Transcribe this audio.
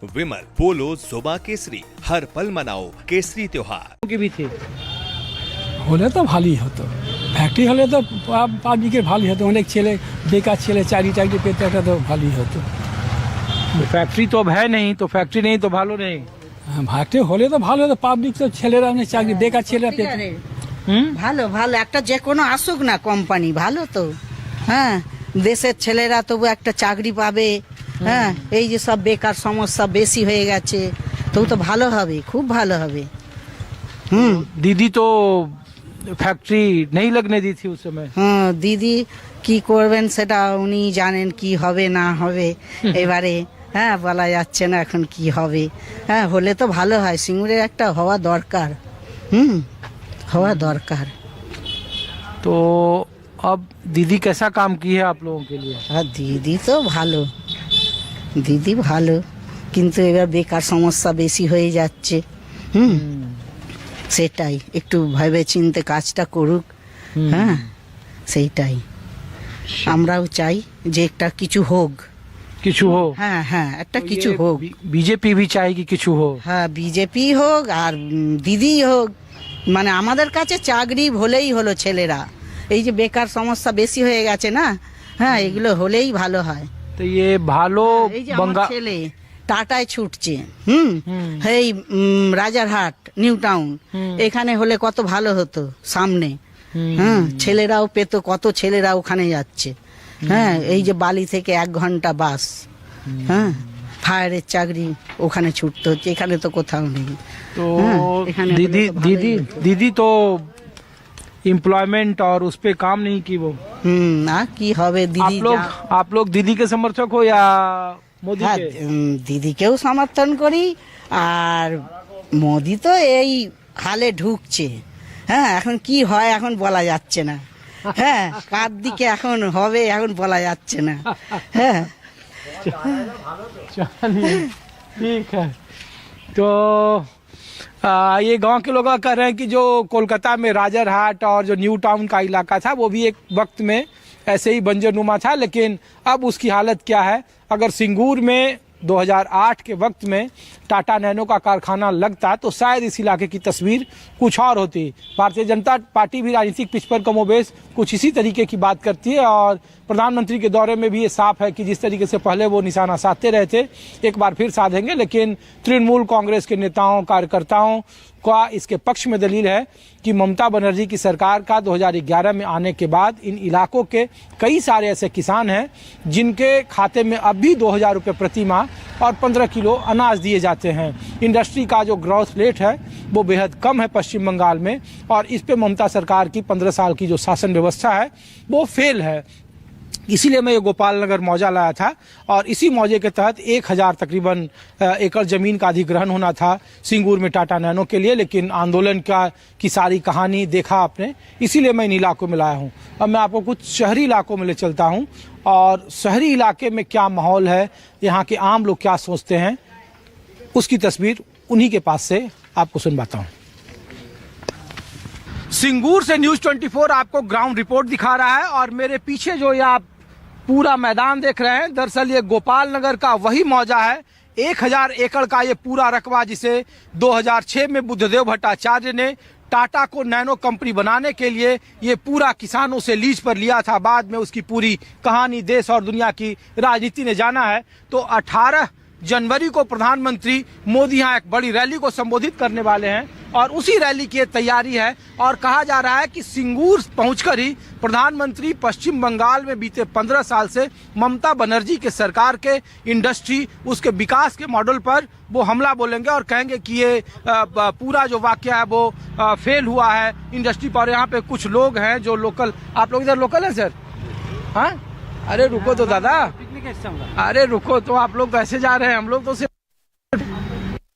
विमल, पोलो, जोबा केसरी, हर पल मनाओ केसरी त्योहार की भी थी। হলে তো ভালোই হতো, ফ্যাক্টরি হলে তো পাবলিকের ভালোই হতো, অনেক ছেলে বেকার ছেলে চাকরি টাকরি পেতে একটা তো ভালোই হতো। फैक्ट्री तो अब है नहीं, तो फैक्ट्री नहीं तो भालो नहीं। ফ্যাক্টরি হলে তো ভালো হতো, পাবলিক তো ছেলেরা অনেক চাকরি বেকার ছেলেরা পেতে। ভালো ভালো একটা যে কোনো আসুক না কোম্পানি, ভালো তো। হ্যাঁ, দেশের ছেলেরা তবু একটা চাকরি পাবে। হ্যাঁ, এই যে সব বেকার সমস্যা বেশি হয়ে গেছে, তবু তো ভালো হবে, খুব ভালো হবে। दीदी तो फैक्ट्री नहीं लगने दी थी उस समय। হ্যাঁ, দিদি কি করবেন সেটা উনি জানেন, কি হবে না হবে এবারে। হ্যাঁ, বলা যাচ্ছে না এখন কি হবে। হ্যাঁ, হলে তো ভালো হয়, সিঙ্গুরে একটা হওয়া দরকার। হওয়া দরকার। तो अब दीदी कैसा काम की है आप लोगों के लिए? আর দিদি তো ভালো, দিদি ভালো, কিন্তু এবার বেকার সমস্যা বেশি হয়ে যাচ্ছে। সেটাই একটু ভেবে চিন্তে কাজটা করুক। হ্যাঁ, সেইটাই আমরাও চাই যে একটা কিছু হোক। किचु हो। হ্যাঁ হ্যাঁ, একটা কিছু ये হোক। बीजेपी भी चाहेगी किचु हो। হ্যাঁ, বিজেপি হোক আর দিদি হোক, মানে আমাদের কাছে চাকরি হলেই হলো। ছেলেরা এই যে বেকার সমস্যা বেশি হয়ে গেছে না, হ্যাঁ, এগুলো হলেই ভালো হয়। तो ये भालो এই যে আমার बंगा ছেলে টাটায় ছুটছে, এই রাজারহাট নিউ টাউন, এখানে হলে কত ভালো হতো সামনে। হ্যাঁ, ছেলেরাও পেতো, কত ছেলেরা ওখানে যাচ্ছে। হ্যাঁ, এই যে বালি থেকে 1 ঘন্টা বাস। হ্যাঁ, ফায়ারের চাকরি ওখানে ছুটতে হচ্ছে, এখানে তো কোথাও নেই। तो এখানে दीदी হলে তো ভালোই दीदी হতো। दीदी तो एम्प्लॉयमेंट और उस पे काम नहीं की वो। না কি হবে দিদি। आप लोग दीदी के समर्थक हो या मोदी হ্যাঁ, के? দিদিকেও সমর্থন করি, আর মোদি তো এই হালে ঢুকছে। হ্যাঁ, এখন কি হয় এখন বলা যাচ্ছে না। হ্যাঁ, কার দিকে এখন হবে এখন বলা যাচ্ছে না। হ্যাঁ, चलिए ठीक है। तो ये गांव के लोग कह रहे हैं कि जो कोलकाता में राजरहाट और जो न्यू टाउन का इलाका था वो भी एक वक्त में ऐसे ही बंजरनुमा था, लेकिन अब उसकी हालत क्या है? अगर सिंगूर में 2008 के वक्त में टाटा नैनो का कारखाना लगता तो शायद इस इलाके की तस्वीर कुछ और होती। भारतीय जनता पार्टी भी राजनीतिक पिच पर कमोबेश कुछ इसी तरीके की बात करती है, और प्रधानमंत्री के दौरे में भी ये साफ है कि जिस तरीके से पहले वो निशाना साधते रहे थे एक बार फिर साधेंगे। लेकिन तृणमूल कांग्रेस के नेताओं कार्यकर्ताओं का इसके पक्ष में दलील है कि ममता बनर्जी की सरकार का 2011 में आने के बाद इन इलाकों के कई सारे ऐसे किसान हैं जिनके खाते में अब भी 2000 रुपये प्रति माह और 15 किलो अनाज दिए जाते हैं। इंडस्ट्री का जो ग्रोथ रेट है वो बेहद कम है पश्चिम बंगाल में, और इस पे ममता सरकार की 15 साल की जो शासन व्यवस्था है वो फेल है। इसीलिए मैं ये गोपाल नगर मौजा लाया था, और इसी मौजे के तहत 1000 तकरीबन एकड़ जमीन का अधिग्रहण होना था सिंगूर में टाटा नैनो के लिए, लेकिन आंदोलन की सारी कहानी देखा आपने, इसीलिए मैं इन इलाकों में लाया हूँ। अब मैं आपको कुछ शहरी इलाकों में ले चलता हूँ, और शहरी इलाके में क्या माहौल है, यहाँ के आम लोग क्या सोचते हैं, उसकी तस्वीर उन्हीं के पास से आपको सुनवाता हूँ। सिंगूर से न्यूज 24 आपको ग्राउंड रिपोर्ट दिखा रहा है, और मेरे पीछे जो ये आप पूरा मैदान देख रहे हैं, दरअसल ये गोपाल नगर का वही मौजा है। 1000 एकड़ का ये पूरा रकबा जिसे 2006 में बुद्धदेव भट्टाचार्य ने टाटा को नैनो कंपनी बनाने के लिए ये पूरा किसानों से लीज पर लिया था। बाद में उसकी पूरी कहानी देश और दुनिया की राजनीति ने जाना है। तो 18 जनवरी को प्रधानमंत्री मोदी यहाँ एक बड़ी रैली को संबोधित करने वाले हैं, और उसी रैली की तैयारी है। और कहा जा रहा है कि सिंगूर पहुंचकर ही प्रधानमंत्री पश्चिम बंगाल में बीते 15 साल से ममता बनर्जी के सरकार के इंडस्ट्री उसके विकास के मॉडल पर वो हमला बोलेंगे, और कहेंगे कि ये पूरा जो वाकया है वो फेल हुआ है इंडस्ट्री पर। यहाँ पे कुछ लोग हैं जो लोकल, आप लोग इधर लोकल है सर? हाँ, अरे रुको तो दादा, अरे रुको तो, आप लोग कैसे जा रहे हैं? हम लोग तो